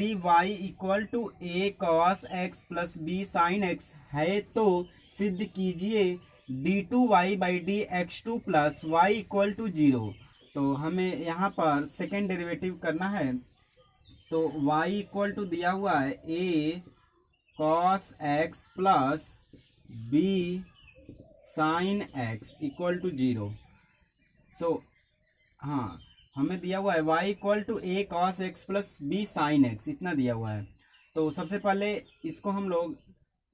D Y equal to A cos x plus B sine X है तो सिद्ध कीजिए D two Y by D X two plus Y equal to zero. तो हमें यहाँ पर सेकेंड डेरिवेटिव करना है। तो y इक्वल टू दिया हुआ है a cos x plus b sine x equal to zero. So हाँ, हमें दिया हुआ है y equal to a cos x plus b sine x, इतना दिया हुआ है। तो सबसे पहले इसको हम लोग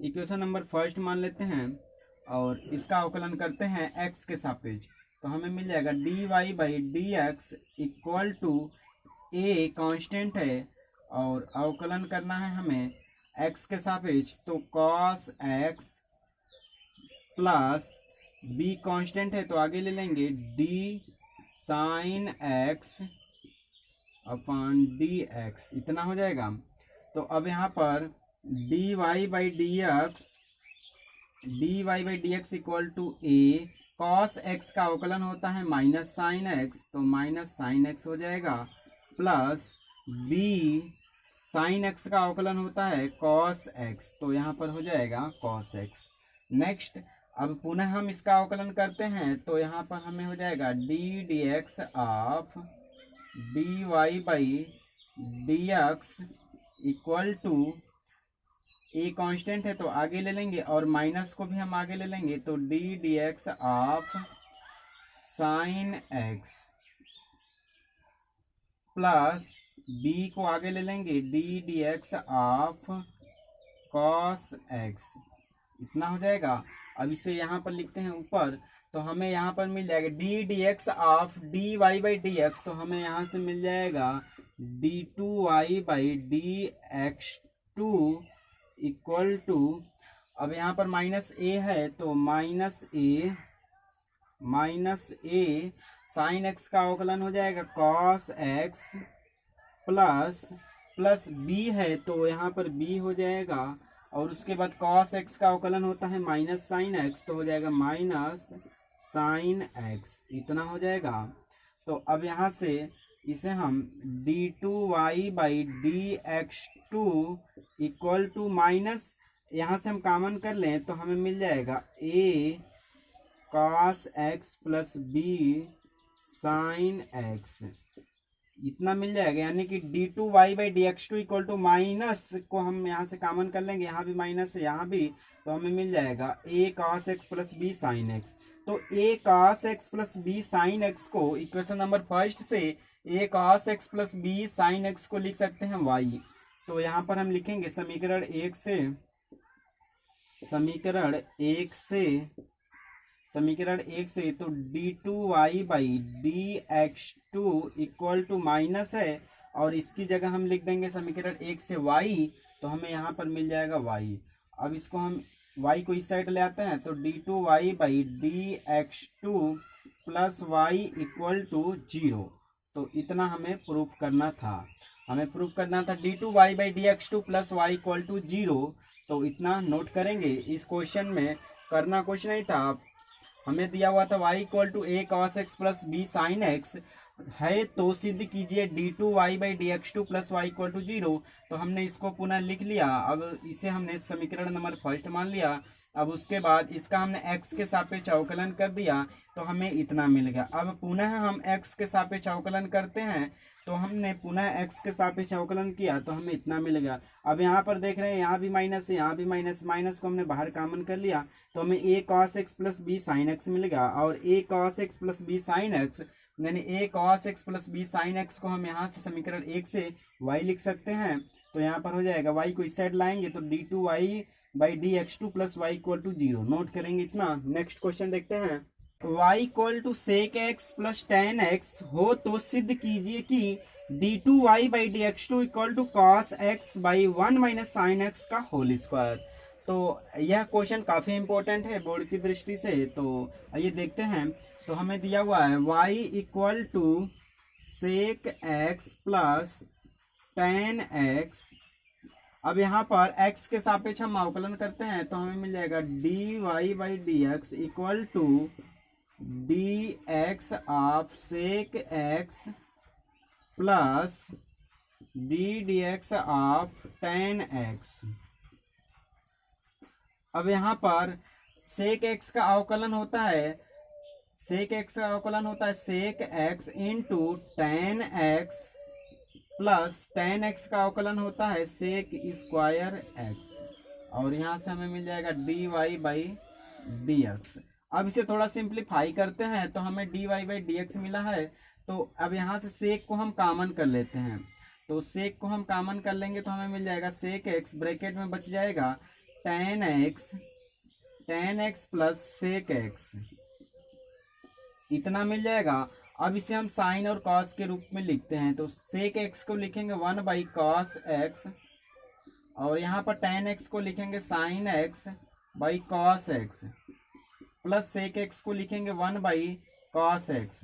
इक्वेशन नंबर फर्स्ट मान लेते हैं और इसका अवकलन करते हैं x के सापेक्ष। तो हमें मिल जाएगा D Y by D x equal to a constant है और अवकलन करना है हमें x के सापेक्ष। तो cos x plus b constant है तो आगे ले लेंगे d sine X upon D X, इतना हो जाएगा। तो अब यहाँ पर D Y by D x equal to A cos X का अवकलन होता है माइनस साइन एक्स, तो माइनस साइन एक्स हो जाएगा, प्लस बी साइन एक्स का अवकलन होता है कॉस एक्स, तो यहाँ पर हो जाएगा कॉस एक्स। नेक्स्ट अब पुनः हम इसका अवकलन करते हैं तो यहाँ पर हमें हो जाएगा D D x of D Y by D x equal to a constant है तो आगे ले लेंगे और माइनस को भी हम आगे ले लेंगे। तो D D x of sine x plus B को आगे ले लेंगे D D x of cos X, इतना हो जाएगा। अब इसे यहाँ पर लिखते हैं ऊपर, तो हमें यहाँ पर मिल जाएगा D D x of D Y by D x, तो हमें यहाँ से मिल जाएगा D two Y by D X two equal to, अब यहाँ पर माइनस ए है तो माइनस ए साइन एक्स का अवकलन हो जाएगा कॉस एक्स प्लस बी है तो यहाँ पर बी हो जाएगा और उसके बाद cos x का अवकलन होता है माइनस साइन एक्स, तो हो जाएगा माइनस साइन एक्स, इतना हो जाएगा। तो अब यहाँ से इसे हम D two Y by D X two equal to minus, यहाँ से हम कॉमन कर लें तो हमें मिल जाएगा a cos x plus B sine x, इतना मिल जाएगा। यानी कि D two Y by D X two equal to minus को हम यहाँ से कॉमन कर लेंगे, यहाँ भी माइनस है यहाँ भी, तो हमें मिल जाएगा a cos x plus B sine X. तो a cos x plus B sine x को इक्वेशन नंबर फर्स्ट से a cos x plus B sine x को लिख सकते हैं y। तो यहाँ पर हम लिखेंगे समीकरण एक से तो D two Y by D X two equal to minus है और इसकी जगह हम लिख देंगे समीकरण एक से y, तो हमें यहाँ पर मिल जाएगा y। अब इसको हम y को इस साइड ले आते हैं तो D two Y by D X two plus Y equal to zero. तो इतना हमें प्रूफ करना था, D two Y by D X two plus Y equal to zero. तो इतना नोट करेंगे। इस क्वेश्चन में करना कुछ नहीं था, हमें दिया हुआ था y equal to A cos x plus B sine X है तो सिद्ध कीजिए D two Y by D X two plus Y equal to zero. तो हमने इसको पुनः लिख लिया। अब इसे हमने समीकरण नंबर फर्स्ट मान लिया। अब उसके बाद इसका हमने x के सापेक्ष अवकलन कर दिया तो हमें इतना मिल गया। अब पुनः हम x के सापेक्ष अवकलन करते हैं तो हमने पुनः x के सापेक्ष अवकलन किया तो हमें इतना मिल गया। अब यहाँ पर देख रहे हैं यहाँ भी माइनस है, यहाँ भी माइनस, माइनस को हमने बाहर कॉमन कर लिया तो हमें a cos x plus B sine x मिल गया। और a cos x plus B sine x यानी a cos x plus B sine x को हम यहाँ से समीकरण एक से y लिख सकते हैं। तो यहाँ पर हो जाएगा y को इस साइड लाएंगे तो D two Y by D X two plus Y equal to zero. Note करेंगे इतना। नेक्स्ट क्वेश्चन देखते हैं। y equal to sec X plus ten x हो तो सिद्ध कीजिए कि D two Y by D X two equal to cos X by one minus sine X का होल स्क्वायर। तो यह क्वेश्चन काफ़ी इंपॉर्टेंट है बोर्ड की दृष्टि से। तो आइए देखते हैं। तो हमें दिया हुआ है y equal to sec X plus ten X. अब यहाँ पर x के सापेक्ष हम अवकलन करते हैं तो हमें मिल जाएगा D Y by D x equal to D x of sec X plus D D x of ten X. अब यहाँ पर सेक एक्स का अवकलन होता है, सेक एक्स का अवकलन होता है sec X into tan X plus ten X का अवकलन होता है सेक स्क्वायर एक्स, और यहाँ से हमें मिल जाएगा D Y by D X. अब इसे थोड़ा सिंप्लीफाई करते हैं तो हमें D Y by D X मिला है। तो अब यहाँ से सेक को हम कॉमन कर लेते हैं, तो सेक को हम कॉमन कर लेंगे तो हमें मिल जाएगा सेक एक्स, ब्रैकेट में बच जाएगा tan X plus sec X, इतना मिल जाएगा। अब इसे हम साइन और कॉस के रूप में लिखते हैं, तो सेक एक्स को लिखेंगे 1 बाई कॉस एक्स, और यहाँ पर टेन एक्स को लिखेंगे sine X by cos x, plus sec X को लिखेंगे 1 बाई कॉस एक्स,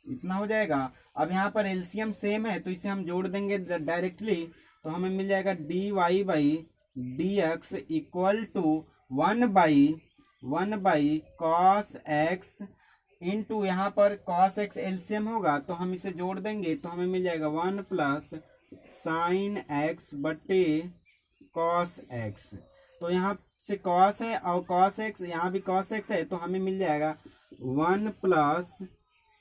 इतना हो जाएगा। अब यहाँ पर एलसीएम सेम है तो इसे हम जोड़ देंगे डायरेक्टली, तो हमें मिल जाएगा D Y by D x equal to 1 by cos X into यहाँ पर कॉस एक्स एलसीएम होगा तो हम इसे जोड़ देंगे तो हमें मिल जाएगा 1 प्लस साइन एक्स बटे कॉस एक्स। तो यहाँ से कॉस है और कॉस एक्स, यहाँ भी कॉस एक्स है तो हमें मिल जाएगा 1 plus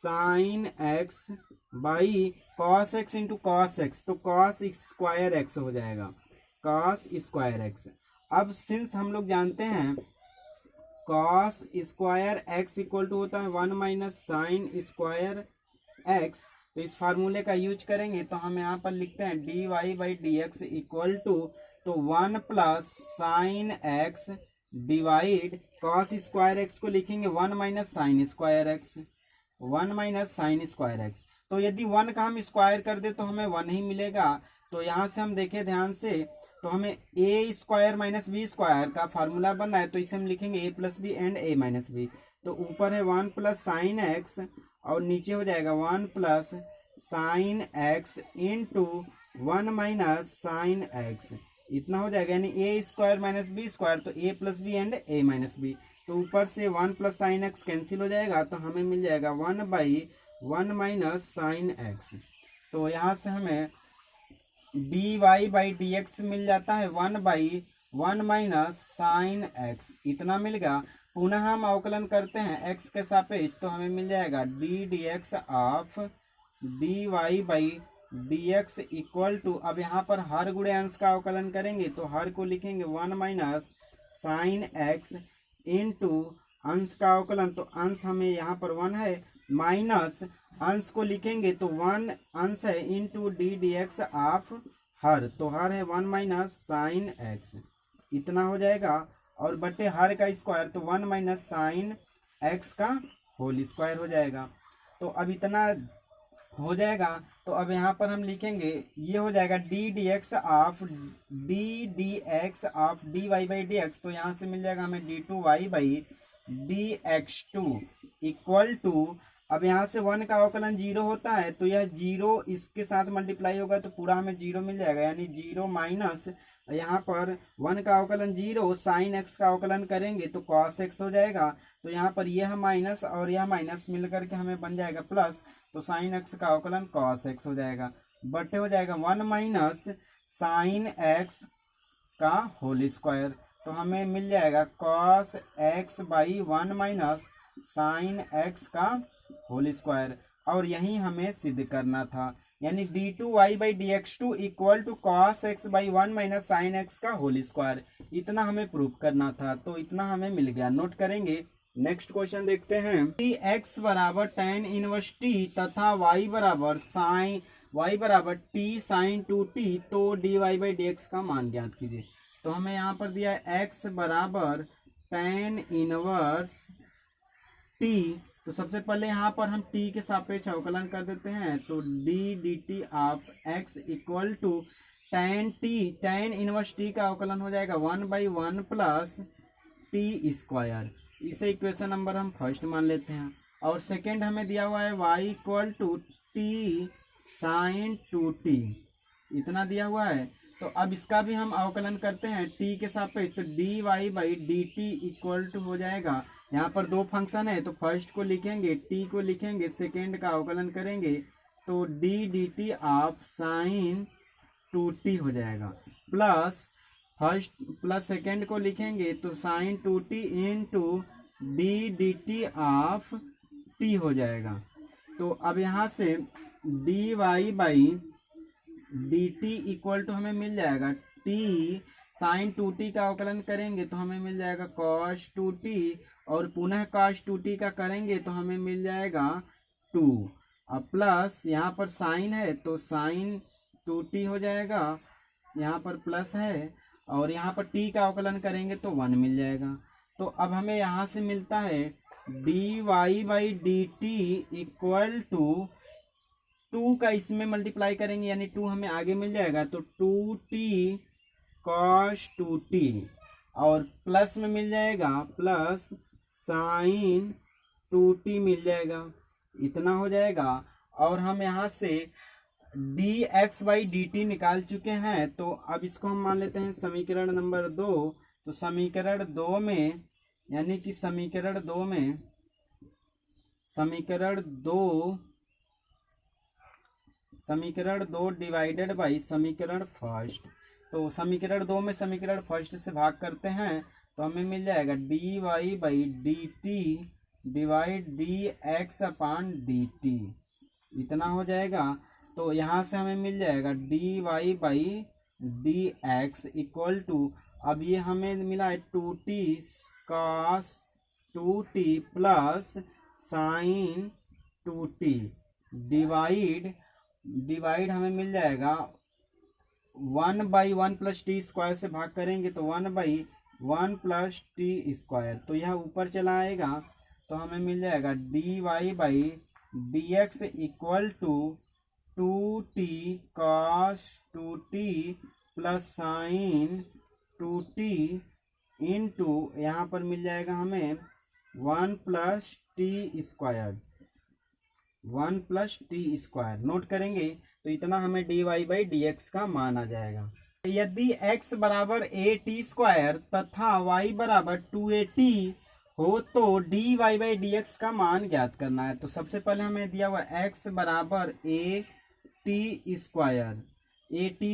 sine X by cos X into cos X, तो कॉस स्क्वायर एक्स हो जाएगा, कॉस स्क्वायर एक्स। अब सिंस हम लोग जानते हैं cos square X equal to होता है 1 माइनस साइन स्क्वायर एक्स, तो इस फार्मूले का यूज करेंगे तो हम यहाँ पर लिखते हैं D Y by D x equal to, तो 1 plus sine X divide cos square X को लिखेंगे 1 minus sine square X, 1 minus sine square X. तो यदि 1 का हम स्क्वायर कर दे तो हमें 1 ही मिलेगा। तो यहाँ से हम देखें ध्यान से तो हमें a square minus b square का फार्मूला बना है, तो इसे हम लिखेंगे a plus b and a minus b. तो ऊपर है 1 प्लस साइन एक्स और नीचे हो जाएगा 1 plus sine x into 1 minus sine x, इतना हो जाएगा। यानी a square minus b square, तो a plus b and a minus b. तो ऊपर से 1 प्लस साइन एक्स कैंसिल हो जाएगा तो हमें मिल जाएगा 1 बाई 1 माइनस साइन एक्स। तो यहाँ से हमें D Y by D x मिल जाता है 1 बाई 1 माइनस साइन एक्स, इतना मिल गया। पुनः हम अवकलन करते हैं एक्स के सापेक्ष तो हमें मिल जाएगा D D x of D Y by D x equal to, अब यहाँ पर हर गुणे अंश का अवकलन करेंगे तो हर को लिखेंगे 1 माइनस साइन एक्स इंटू अंश का अवकलन, तो अंश हमें यहाँ पर 1 है, माइनस अंश को लिखेंगे तो 1 अंश है into D D x of her, तो हर है 1 माइनस साइन एक्स, इतना हो जाएगा। और बटे हर का स्क्वायर तो 1 माइनस साइन एक्स का होल स्क्वायर हो जाएगा। तो अब इतना हो जाएगा तो अब यहाँ पर हम लिखेंगे ये हो जाएगा D D x of D Y by D x, तो यहाँ से मिल जाएगा हमें D two Y by D X two equal to, अब यहाँ से 1 का अवकलन 0 होता है तो यह 0 इसके साथ मल्टीप्लाई होगा तो पूरा हमें 0 मिल जाएगा, यानी 0 माइनस यहाँ पर 1 का अवकलन 0 साइन एक्स का अवकलन करेंगे तो कॉस एक्स हो जाएगा। तो यहाँ पर यह माइनस और यह माइनस मिल करके हमें बन जाएगा प्लस, तो साइन एक्स का अवकलन कॉस एक्स हो जाएगा, बटे हो जाएगा 1 माइनस साइन एक्स का होल स्क्वायर, तो हमें मिल जाएगा cos X by 1 minus sine X का होल स्क्वायर। और यही हमें सिद्ध करना था, यानी D two Y by D X two equal to cos X by 1 minus sine X का होल स्क्वायर, इतना हमें प्रूव करना था। तो इतना हमें मिल गया, नोट करेंगे। नेक्स्ट क्वेश्चन देखते हैं, एक्स बराबर tan इनवर्स टी तथा y बराबर टी साइन 2t, तो D Y by D x का मान ज्ञात कीजिए। तो हमें यहाँ पर दिया है x बराबर tan इनवर्स टी, तो सबसे पहले यहाँ पर हम t के सापेक्ष अवकलन कर देते हैं, तो d dt of x equal to tan inverse t का अवकलन हो जाएगा 1 बाई 1 प्लस टी स्क्वायर, इसे इक्वेशन नंबर हम फर्स्ट मान लेते हैं। और सेकेंड हमें दिया हुआ है y equal to T sine 2t, इतना दिया हुआ है। तो अब इसका भी हम अवकलन करते हैं t के सापेक्ष, तो D Y by D T equal to हो जाएगा, यहाँ पर दो फंक्शन है तो फर्स्ट को लिखेंगे t को लिखेंगे, सेकेंड का अवकलन करेंगे तो D D T of sine 2t हो जाएगा, प्लस फर्स्ट प्लस सेकेंड को लिखेंगे तो sine 2t into D D T of T हो जाएगा। तो अब यहाँ से D Y by D T equal to हमें मिल जाएगा टी साइन 2t का अवकलन करेंगे तो हमें मिल जाएगा कॉस 2t, और पुनः कॉस 2t का करेंगे तो हमें मिल जाएगा 2। अब प्लस यहाँ पर साइन है तो साइन 2t हो जाएगा, यहाँ पर प्लस है, और यहाँ पर t का अवकलन करेंगे तो 1 मिल जाएगा। तो अब हमें यहाँ से मिलता है d Y by D T equal to 2 का इसमें मल्टीप्लाई करेंगे यानी 2 हमें आगे मिल जाएगा तो 2t कॉस 2t, और प्लस में मिल जाएगा प्लस साइन 2t मिल जाएगा, इतना हो जाएगा। और हम यहाँ से dx बाई डी टी निकाल चुके हैं, तो अब इसको हम मान लेते हैं समीकरण नंबर 2। तो समीकरण 2 में यानी कि समीकरण 2 डिवाइडेड बाई समीकरण फर्स्ट। तो समीकरण 2 में समीकरण फर्स्ट से भाग करते हैं तो हमें मिल जाएगा D Y by D t divide d x upon d t, इतना हो जाएगा। तो यहाँ से हमें मिल जाएगा D Y by D x equal to, अब ये हमें मिला है 2t cos 2t plus sine 2t divide हमें मिल जाएगा 1/1 प्लस टी स्क्वायर से भाग करेंगे तो 1/1 प्लस टी स्क्वायर, तो यह ऊपर चला आएगा तो हमें मिल जाएगा D Y by D x equal to 2t cos 2t plus sine 2t into यहाँ पर मिल जाएगा हमें 1 प्लस टी स्क्वायर, नोट करेंगे तो इतना हमें D Y by D x का मान आ जाएगा। यदि x बराबर ए टी स्क्वायर तथा y बराबर 2at हो तो D Y by D x का मान ज्ञात करना है। तो सबसे पहले हमें दिया हुआ x बराबर ए टी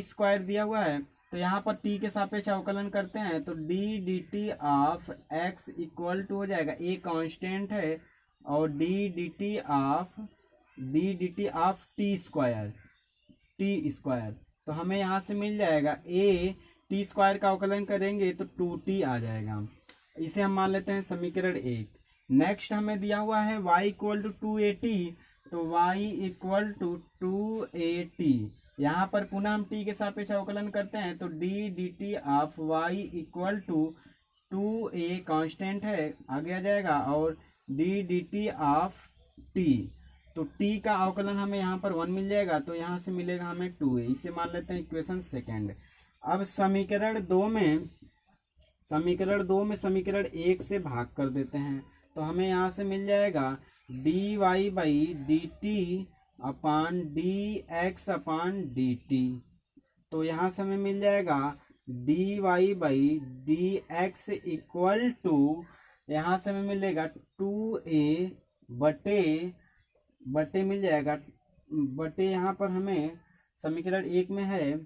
स्क्वायर दिया हुआ है, तो यहाँ पर t के सापेक्ष अवकलन करते हैं तो D D T of x equal to हो जाएगा, a कांस्टेंट है और d D T of t square, तो हमें यहाँ से मिल जाएगा a टी स्क्वायर का अवकलन करेंगे तो 2t आ जाएगा। इसे हम मान लेते हैं समीकरण 1। नेक्स्ट हमें दिया हुआ है y इक्वल टू 2at, तो y इक्वल टू 2at, यहाँ पर पुनः हम t के सापेक्ष अवकलन करते हैं तो D D T of y equal to 2a constant है आगे आ जाएगा और d D T of t, तो t का अवकलन हमें यहाँ पर 1 मिल जाएगा तो यहाँ से मिलेगा हमें 2a, इसे मान लेते हैं इक्वेशन सेकेंड। अब समीकरण 2 में समीकरण 1 से भाग कर देते हैं तो हमें यहाँ से मिल जाएगा D Y by D t upon d x upon d t, तो यहाँ से हमें मिल जाएगा D Y by D x equal to, यहाँ से हमें मिलेगा 2a बटे मिल जाएगा बटे, यहाँ पर हमें समीकरण 1 में है a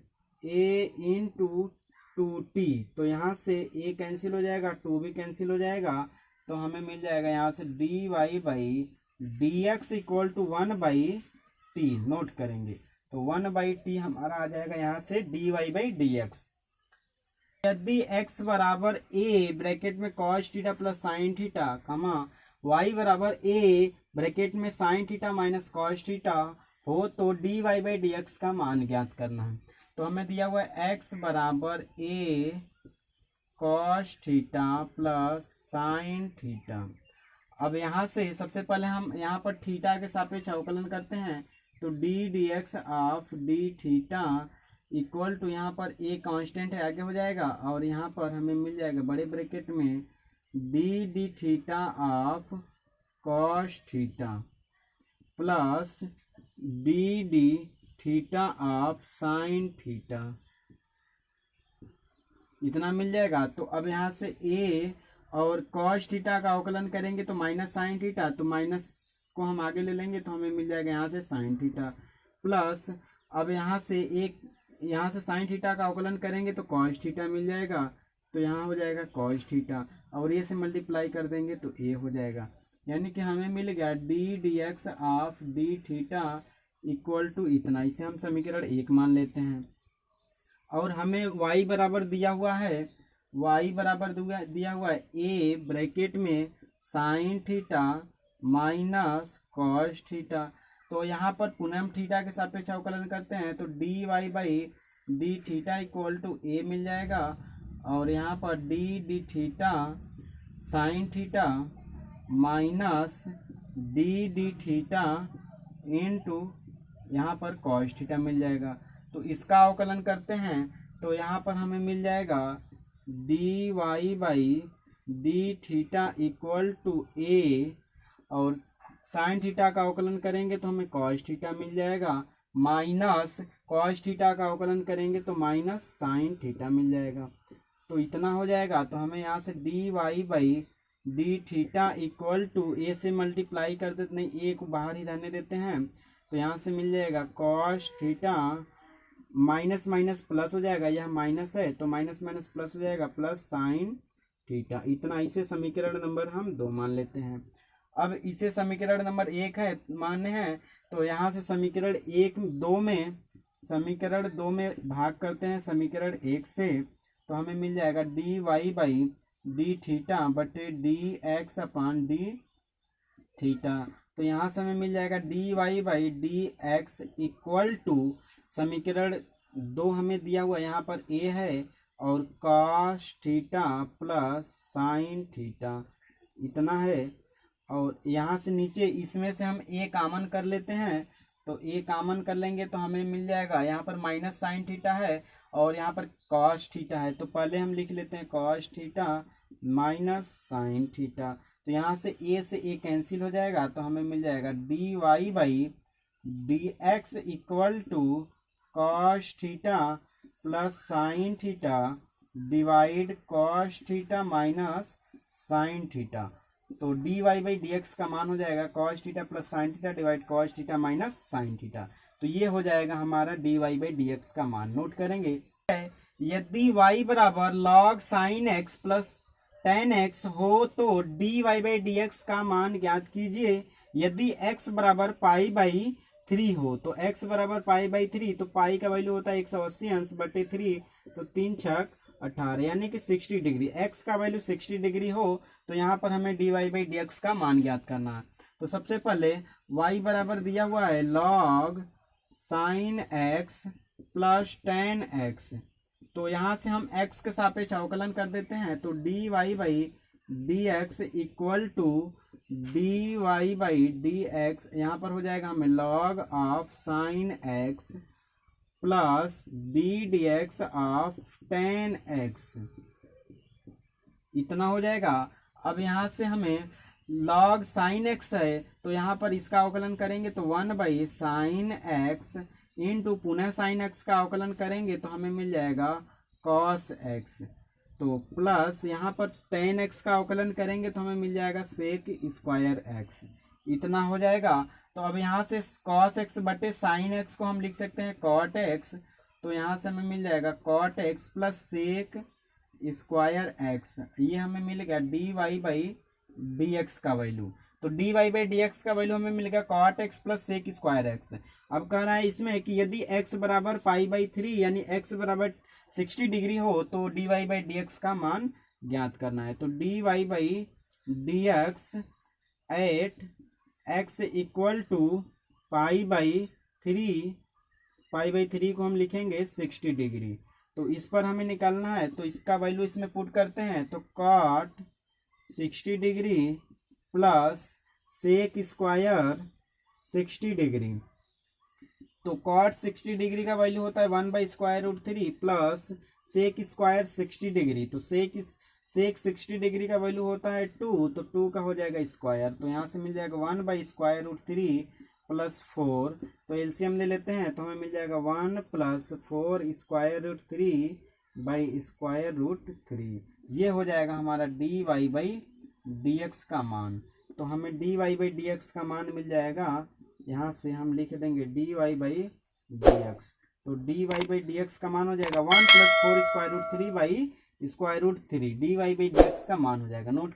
इंटू 2t, तो यहाँ से a कैंसिल हो जाएगा 2 भी कैंसिल हो जाएगा तो हमें मिल जाएगा यहाँ से D Y by D x equal to 1/t, note करेंगे तो 1/t हमारा आ जाएगा यहाँ से D Y by D x. यदि x बराबर a ब्रैकेट में cos theta plus sine theta y बराबर a ब्रैकेट में sine theta minus cos theta हो तो D Y by D x का मान ज्ञात करना है। तो हमें दिया हुआ है x बराबर a cos theta plus sine theta. अब यहाँ से सबसे पहले हम यहाँ पर थीटा के सापेक्ष अवकलन करते हैं तो D D x of d theta equal to, यहाँ पर a कांस्टेंट है आगे हो जाएगा और यहाँ पर हमें मिल जाएगा बड़े ब्रैकेट में D d theta of cos theta plus D d theta of sine theta, इतना मिल जाएगा। तो अब यहाँ से a और कॉस थीटा का अवकलन करेंगे तो माइनस साइन थीटा, तो माइनस को हम आगे ले लेंगे तो हमें मिल जाएगा यहाँ से साइन थीटा प्लस, अब यहाँ से एक यहाँ से साइन थीटा का अवकलन करेंगे तो कॉस थीटा मिल जाएगा, तो यहाँ हो जाएगा कॉस थीटा, और ये से मल्टीप्लाई कर देंगे तो ए हो जाएगा। यानी कि हमें मिल गया d D x of d theta equal to इतना। इसे हम समीकरण 1 मान लेते हैं। और हमें y बराबर दिया हुआ है, y बराबर दिया हुआ है a ब्रैकेट में sine theta minus cos theta. तो यहाँ पर पुनः हम थीटा के सापेक्ष अवकलन करते हैं तो D Y by d theta equal to a मिल जाएगा, और यहाँ पर d d theta sine theta minus d d theta into यहाँ पर कॉस थीटा मिल जाएगा। तो इसका अवकलन करते हैं तो यहाँ पर हमें मिल जाएगा D Y by d theta equal to a, और साइन थीटा का अवकलन करेंगे तो हमें कॉस थीटा मिल जाएगा, माइनस कॉस थीटा का अवकलन करेंगे तो माइनस साइन थीटा मिल जाएगा। तो इतना हो जाएगा। तो हमें यहाँ से D Y by d theta equal to a से मल्टीप्लाई कर देते, नहीं ए को बाहर ही रहने देते हैं, तो यहाँ से मिल जाएगा cos theta minus minus plus हो जाएगा, यह माइनस है तो माइनस माइनस प्लस हो जाएगा प्लस साइन थीटा इतना। इसे समीकरण नंबर हम 2 मान लेते हैं। अब इसे समीकरण नंबर 1 है मान्य है, तो यहाँ से समीकरण 2 में भाग करते हैं समीकरण 1 से, तो हमें मिल जाएगा D Y by d theta बटे d x upon d theta. तो यहाँ से हमें मिल जाएगा D Y by D x equal to समीकरण 2 हमें दिया हुआ यहाँ पर ए है, और cos theta plus sine theta इतना है। और यहाँ से नीचे इसमें से हम ए कामन कर लेते हैं, तो ए कामन कर लेंगे तो हमें मिल जाएगा, यहाँ पर माइनस साइन थीटा है और यहाँ पर कॉस थीटा है, तो पहले हम लिख लेते हैं cos theta minus sine theta. तो यहाँ से ए कैंसिल हो जाएगा, तो हमें मिल जाएगा D Y by D x equal to cos theta plus sine theta divide cos theta minus sine theta. तो D Y by D x का मान हो जाएगा cos theta plus sine theta divide cos theta minus sine theta. तो ये हो जाएगा हमारा d Y by D x का मान। नोट करेंगे, यदि y बराबर log sine x plus ten x हो तो D Y by D x का मान ज्ञात कीजिए। यदि x बराबर पाई बाई 3 हो तो x बराबर पाई बाई 3, तो पाई का वैल्यू होता है 180 अंश बटे 3, तो 3 छक 18 यानी कि 60 डिग्री। x का वैल्यू 60 डिग्री हो तो यहाँ पर हमें D Y by D x का मान ज्ञात करना है। तो सबसे पहले y बराबर दिया हुआ है log sine x plus ten x, तो यहाँ से हम x के सापेक्ष अवकलन कर देते हैं, तो D Y by D x equal to d Y by D x, यहाँ पर हो जाएगा हमें log of sine x plus D D x of ten x इतना हो जाएगा। अब यहाँ से हमें लॉग साइन एक्स है तो यहाँ पर इसका अवकलन करेंगे तो 1 बाई साइन एक्स इंटू पुनः साइन एक्स का अवकलन करेंगे तो हमें मिल जाएगा कॉस एक्स, तो प्लस यहाँ पर टेन एक्स का अवकलन करेंगे तो हमें मिल जाएगा सेक स्क्वायर एक्स इतना हो जाएगा। तो अब यहाँ से कॉस एक्स बटे साइन एक्स को हम लिख सकते हैं कॉट एक्स, तो यहाँ से हमें मिल जाएगा cot x plus sec square x, ये हमें मिल गया d Y by D x का वैल्यू। तो D Y by D x का वैल्यू हमें मिल गया cot x plus sec square x. अब कह रहा है इसमें कि यदि एक्स बराबर पाई बाई 3 यानी एक्स बराबर 60 डिग्री हो तो D Y by D x का मान ज्ञात करना है। तो D Y by D x at x equal to pi by 3 को हम लिखेंगे 60 डिग्री। तो इस पर हमें निकालना है, तो इसका वैल्यू इसमें पुट करते हैं, तो cot 60 degree plus sec square 60 degree, तो कॉट 60 डिग्री का वैल्यू होता है 1 by square root 3 plus sec square 60 degree, तो सेक 60 डिग्री का वैल्यू होता है 2, तो 2 का हो जाएगा स्क्वायर, तो यहाँ से मिल जाएगा 1 बाई स्क्वायर रूट 3 प्लस 4, तो एलसीएम ले लेते हैं तो हमें मिल जाएगा 1 plus 4 square root 3 by square root 3, ये हो जाएगा हमारा d Y by D x का मान। तो हमें D Y by D x का मान मिल जाएगा, यहाँ से हम लिख देंगे d Y by D x, तो dy बाई dx का मान हो जाएगा 1 + 4 square root 3 by square root 3 dy by dx का मान हो जाएगा। नोट